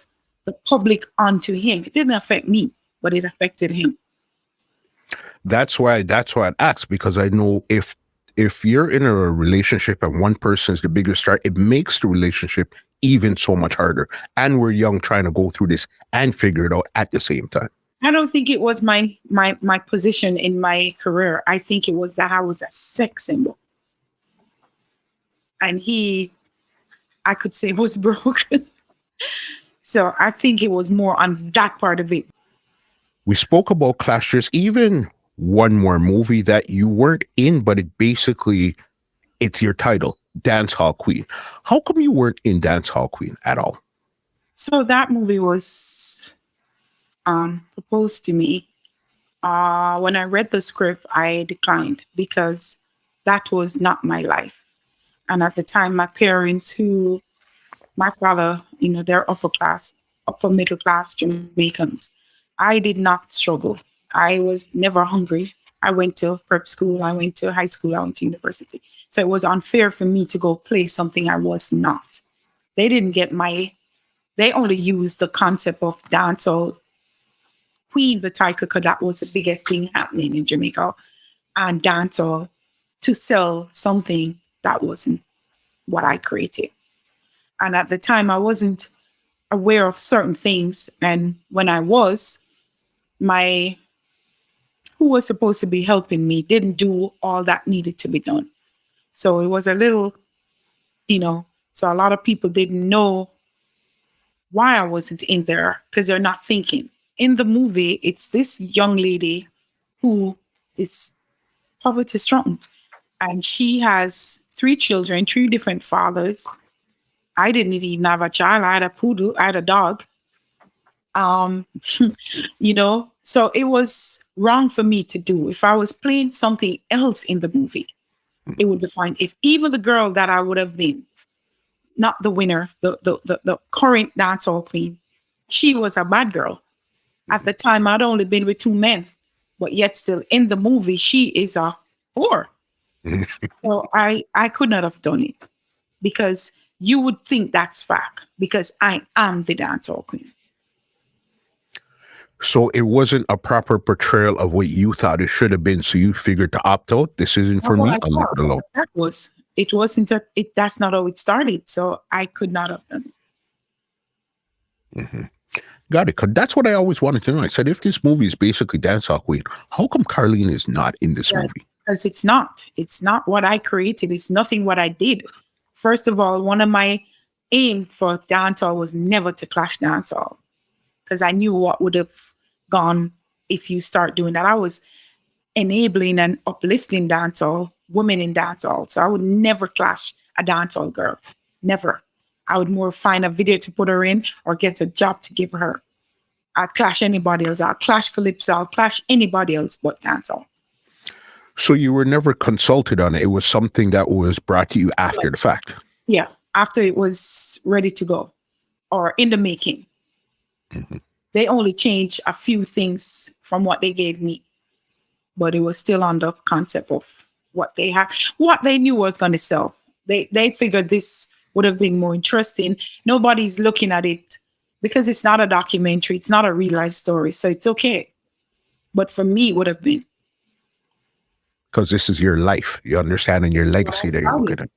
public onto him. It didn't affect me, but it affected him. That's why I asked, because I know if you're in a relationship and one person is the bigger star, it makes the relationship even so much harder. And we're young, trying to go through this and figure it out at the same time. I don't think it was my position in my career. I think it was that I was a sex symbol. And I could say, was broken. So I think it was more on that part of it. We spoke about Clash. There's even one more movie that you weren't in, but it's your title, Dancehall Queen. How come you weren't in Dancehall Queen at all? So that movie was proposed to me. When I read the script, I declined because that was not my life. And at the time, my parents, who my father, they're upper class, upper middle class Jamaicans. I did not struggle. I was never hungry. I went to prep school, I went to high school, I went to university. So it was unfair for me to go play something I was not. They didn't get my, they only used the concept of dancehall queen, the title, because that was the biggest thing happening in Jamaica, and dancehall to sell something that wasn't what I created. And at the time, I wasn't aware of certain things. And when I was, my who was supposed to be helping me didn't do all that needed to be done. So it was a little, so a lot of people didn't know why I wasn't in there because they're not thinking. In the movie, it's this young lady who is poverty stricken, and she has three children, three different fathers. I didn't even have a child. I had a poodle, I had a dog. Um, so it was wrong for me to do. If I was playing something else in the movie, it would be fine. If even the girl that I would have been, not the winner, the current dancehall queen, she was a bad girl. At the time, I'd only been with two men, but yet still in the movie, she is a whore. So I could not have done it because you would think that's fact because I am the dancehall queen. So it wasn't a proper portrayal of what you thought it should have been. So you figured to opt out. This isn't Not for what me. I I'll leave thought. it alone. That was it wasn't a, it that's not how it started. So I could not have done it. Hmm. Got it. 'Cause that's what I always wanted to know. I said, if this movie is basically Dancehall Queen, how come Carlene is not in this Yeah, movie? because it's not. It's not what I created. It's nothing what I did. First of all, one of my aim for dancehall was never to clash dancehall because I knew what would have gone if you start doing that. I was enabling and uplifting dancehall, women in dancehall. So I would never clash a dancehall girl. Never. I would more find a video to put her in or get a job to give her. I'd clash anybody else. I'll clash Calypso. I'll clash anybody else but dancehall. So you were never consulted on it. It was something that was brought to you after the fact. Yeah. After it was ready to go or in the making. Hmm. They only changed a few things from what they gave me, but it was still on the concept of what they had, what they knew was going to sell. They figured this would have been more interesting. Nobody's looking at it because it's not a documentary. It's not a real life story, so it's okay. But for me, it would have been. Because this is your life. You understand, and your legacy that you're looking at.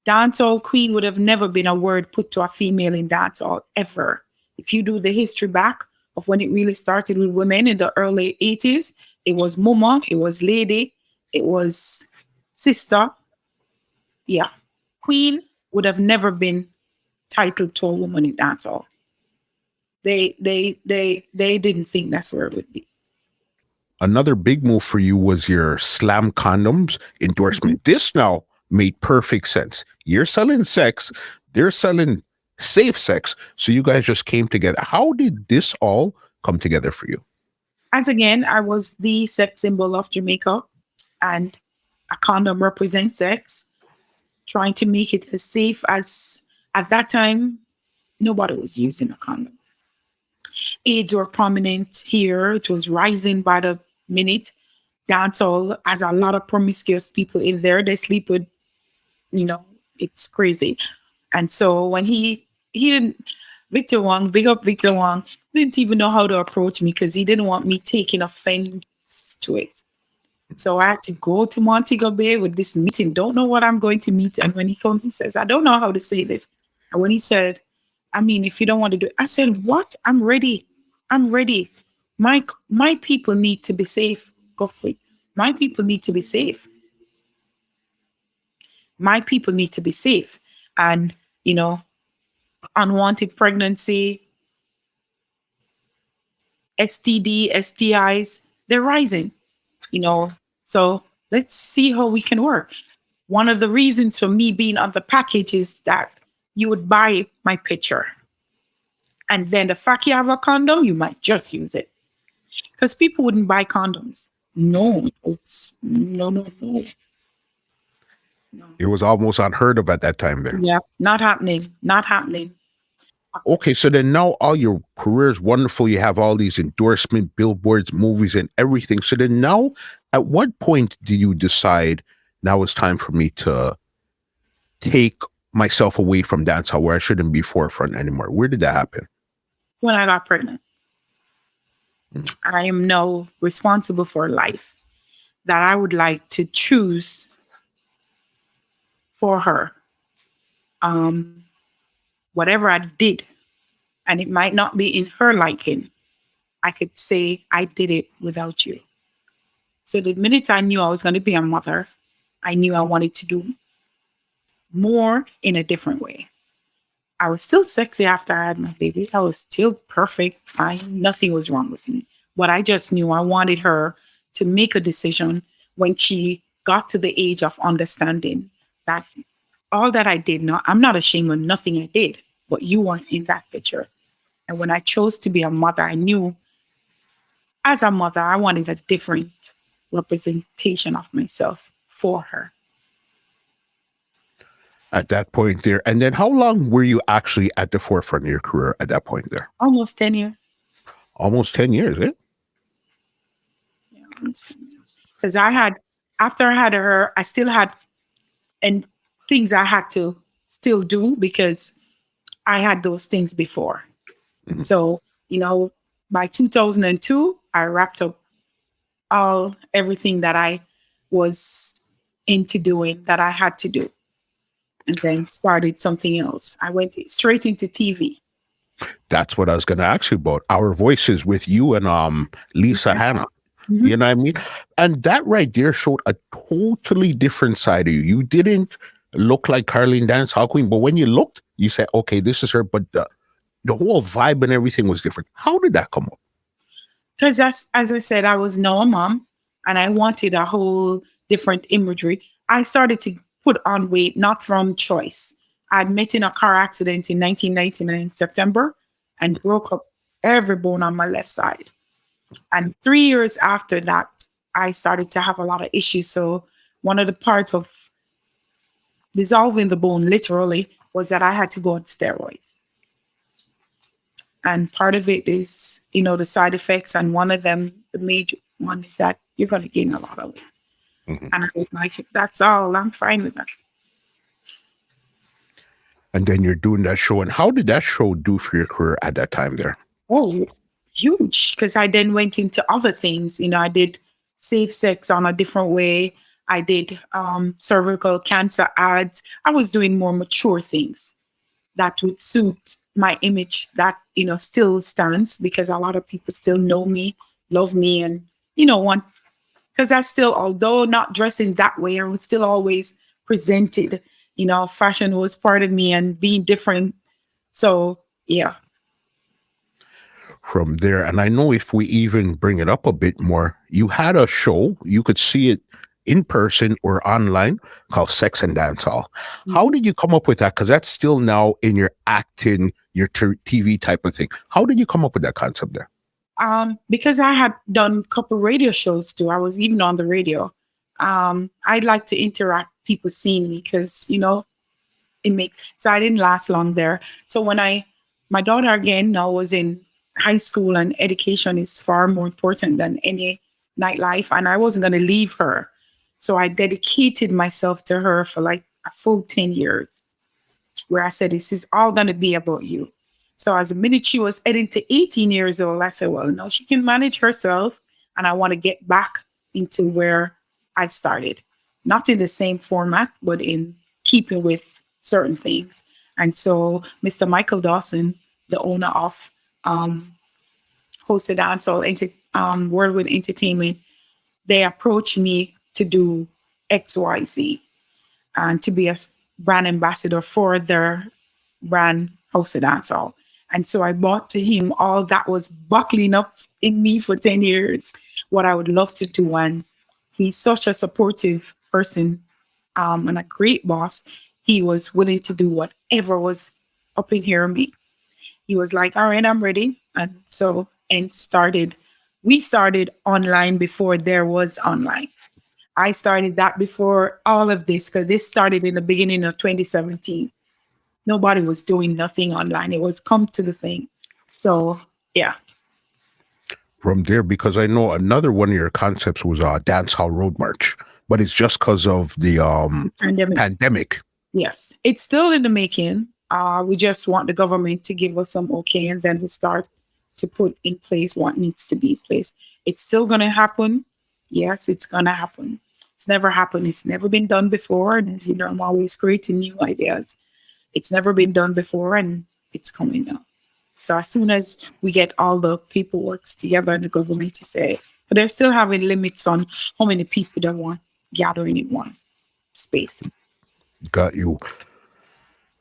Dancehall queen would have never been a word put to a female in dancehall ever. If you do the history back of when it really started with women in the early 80s, it was mama, it was lady, it was sister. Yeah. Queen would have never been titled to a woman in dancehall. They didn't think that's where it would be. Another big move for you was your Slam Condoms Mhm. endorsement. This now made perfect sense. You're selling sex, they're selling safe sex. So you guys just came together. How did this all come together for you? As again, I was the sex symbol of Jamaica, and a condom represents sex, trying to make it as safe as at that time, nobody was using a condom. AIDS were prominent here. It was rising by the minute. Dancehall has a lot of promiscuous people in there. They sleep with, you know, it's crazy. And so when he didn't Victor Wong, big up Victor Wong, didn't even know how to approach me because he didn't want me taking offense to it. So I had to go to Montego Bay with this meeting. Don't know what I'm going to meet. And when he comes, he says, I don't know how to say this. And when he said, I mean, if you don't want to do it, I said, what? I'm ready. I'm ready. My people need to be safe. Go for it. My people need to be safe. My people need to be safe. And, you know, unwanted pregnancy, STD, STIs, they're rising, you know. So let's see how we can work. One of the reasons for me being on the package is that you would buy my picture. And then the fact you have a condom, you might just use it. because people wouldn't buy condoms. No, it's no, no, no, no. It was almost unheard of at that time there. Yeah, not happening. Not happening. Okay, so then now all your career is wonderful. You have all these endorsement billboards, movies, and everything. So then now, at what point do you decide now it's time for me to take myself away from dancehall where I shouldn't be forefront anymore? Where did that happen? When I got pregnant, I am now responsible for life that I would like to choose for her. Um, Whatever I did, and it might not be in her liking, I could say I did it without you. So the minute I knew I was going to be a mother, I knew I wanted to do more in a different way. I was still sexy after I had my baby. I was still perfect, fine. Nothing was wrong with me. But I just knew I wanted her to make a decision when she got to the age of understanding that all that I did, not, I'm not ashamed of nothing I did, but you weren't in that picture. And when I chose to be a mother, I knew as a mother, I wanted a different representation of myself for her. At that point there. And then how long were you actually at the forefront of your career at that point there? Almost 10 years. Almost 10 years, eh? Yeah, because I had, after I had her, I still had and things I had to still do because I had those things before. Mhm. So, by 2002, I wrapped up everything that I was into doing that I had to do, and then started something else. I went straight into TV. That's what I was going to ask you about. Our Voices with you and Lisa Hannah. Mhm. You know what I mean? And that right there showed a totally different side of you. You didn't look like Carlene Dancehall Queen, but when you looked, you said, okay, this is her. But the whole vibe and everything was different. How did that come up? Because as I said, I was now a mom and I wanted a whole different imagery. I started to put on weight, not from choice. I'd met in a car accident in 1999, September, and broke up every bone on my left side. And 3 years after that, I started to have a lot of issues. So one of the parts of dissolving the bone, literally, was that I had to go on steroids. And part of it is, the side effects. And one of them, the major one, is that you're going to gain a lot of weight. Mhm. And I was like, if that's all, I'm fine with that. And then you're doing that show. And how did that show do for your career at that time there? Oh, huge. Because I then went into other things. I did safe sex on a different way. I did cervical cancer ads. I was doing more mature things that would suit my image that, still stands because a lot of people still know me, love me, and, want, because I still, although not dressing that way, I was still always presented, fashion was part of me and being different. So, yeah. From there. And I know if we even bring it up a bit more, you had a show, you could see it in person or online called Sex and Dancehall. How did you come up with that? Because that's still now in your acting, your TV type of thing. How did you come up with that concept there? Because I had done a couple radio shows too. I was even on the radio. I'd like to interact people seeing me because, it makes, so I didn't last long there. So when my daughter again now was in high school and education is far more important than any nightlife. And I wasn't going to leave her. So I dedicated myself to her for like a full 10 years where I said, this is all going to be about you. So as the minute she was heading to 18 years old, I said, well, no, she can manage herself. And I want to get back into where I started, not in the same format, but in keeping with certain things. And so Mr. Michael Dawson, the owner of Hosted Dancehall Worldwide Entertainment, they approached me to do XYZ and to be a brand ambassador for their brand Hosted Dancehall. And so I brought to him all that was buckling up in me for 10 years, what I would love to do. And he's such a supportive person and a great boss. He was willing to do whatever was up in here me. He was like, all right, I'm ready. And started We started online before there was online. I started that before all of this because this started in the beginning of 2017. Nobody was doing nothing online. It was come to the thing. So yeah, From there, because I know another one of your concepts was Dance Hall Road March, but it's just because of the pandemic. pandemic. Yes, it's still in the making. We just want the government to give us some okay, and then we start to put in place what needs to be in place. It's still gonna happen. Yes, it's gonna happen. It's never happened. It's never been done before, and as you know, I'm always creating new ideas. It's never been done before, and it's coming now. So as soon as we get all the paperwork together and the government to say, but they're still having limits on how many people they want gathering in one space. Got you.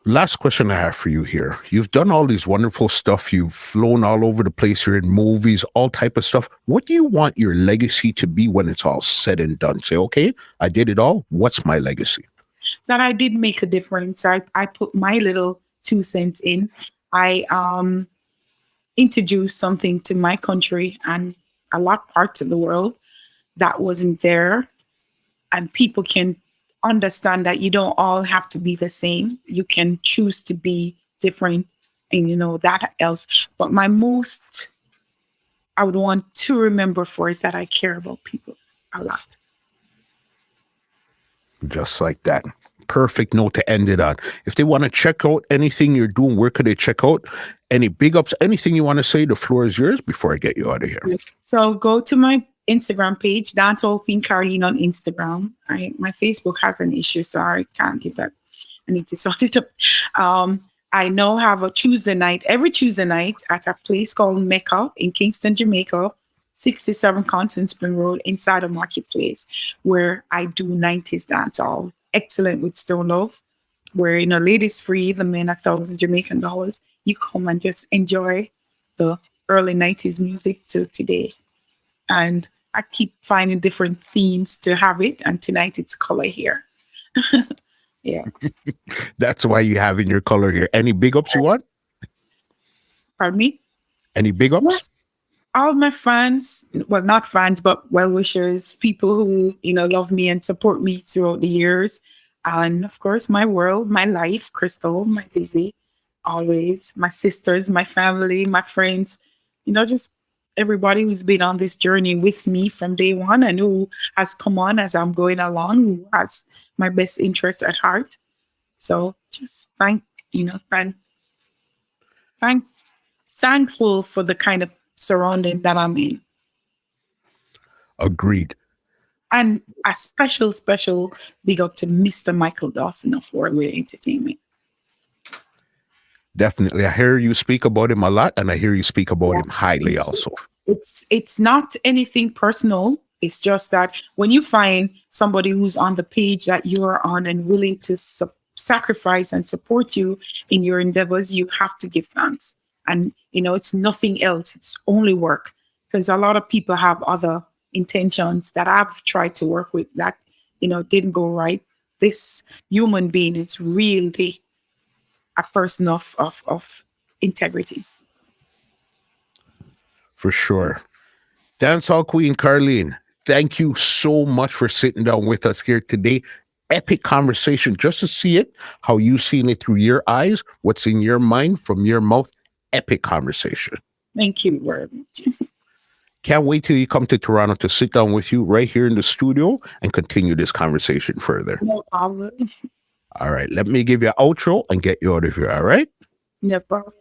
Last question I have for you here. You've done all these wonderful stuff. You've flown all over the place. You're in movies, all type of stuff. What do you want your legacy to be when it's all said and done? Say, okay, I did it all. What's my legacy? That I did make a difference. I put my little 2 cents in. I introduced something to my country and a lot parts of the world that wasn't there. And people can understand that you don't all have to be the same. You can choose to be different and that else. But my most I would want to remember for is that I care about people a lot. Just like that. Perfect note to end it on. If they want to check out anything you're doing, where could they check out? Any big ups, anything you want to say, the floor is yours before I get you out of here. So go to my Instagram page, DANCEHALL QUEEN CARLENE on Instagram. My Facebook has an issue, so I can't give that. I need to sort it up. I now have a Tuesday night, every Tuesday night at a place called Mecca in Kingston, Jamaica, 67 Constant Spring Road inside a marketplace where I do 90s dancehall. Excellent with Stone Love, where ladies free, the men $1,000 Jamaican. You come and just enjoy the early 90s music to today. And I keep finding different themes to have it. And tonight it's color here. Yeah. That's why you have in your color here. Any big ups you want? Pardon me? Any big ups? Yes. All my fans, well, not fans, but well-wishers, people who, love me and support me throughout the years. And of course, my world, my life, Crystal, my Lizzie, always, my sisters, my family, my friends, just everybody who's been on this journey with me from day one and who has come on as I'm going along, who has my best interest at heart. So just thankful for the kind of surrounding that I'm in. Agreed. And a special big up to Mr. Michael Dawson of Worldwide Entertainment. Definitely. I hear you speak about him a lot, and I hear you speak about him highly also. It's not anything personal. It's just that when you find somebody who's on the page that you're on and willing to sacrifice and support you in your endeavors, you have to give thanks. And, it's nothing else. It's only work. Because a lot of people have other intentions that I've tried to work with that, didn't go right. This human being is really a person of integrity. For sure. Dancehall Queen Carlene, thank you so much for sitting down with us here today. Epic conversation, just to see it, how you seen it through your eyes, what's in your mind from your mouth. Epic conversation. Thank you very much. Can't wait till you come to Toronto to sit down with you right here in the studio and continue this conversation further. No problem. All right, let me give you an outro and get you out of here, all right? No problem.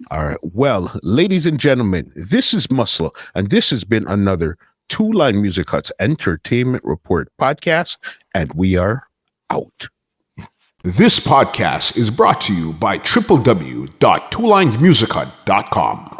All right. Well, ladies and gentlemen, this is Muscle, and this has been another Two Line Music Hut's Entertainment Report podcast, and we are out. This podcast is brought to you by www.twolinemusichut.com.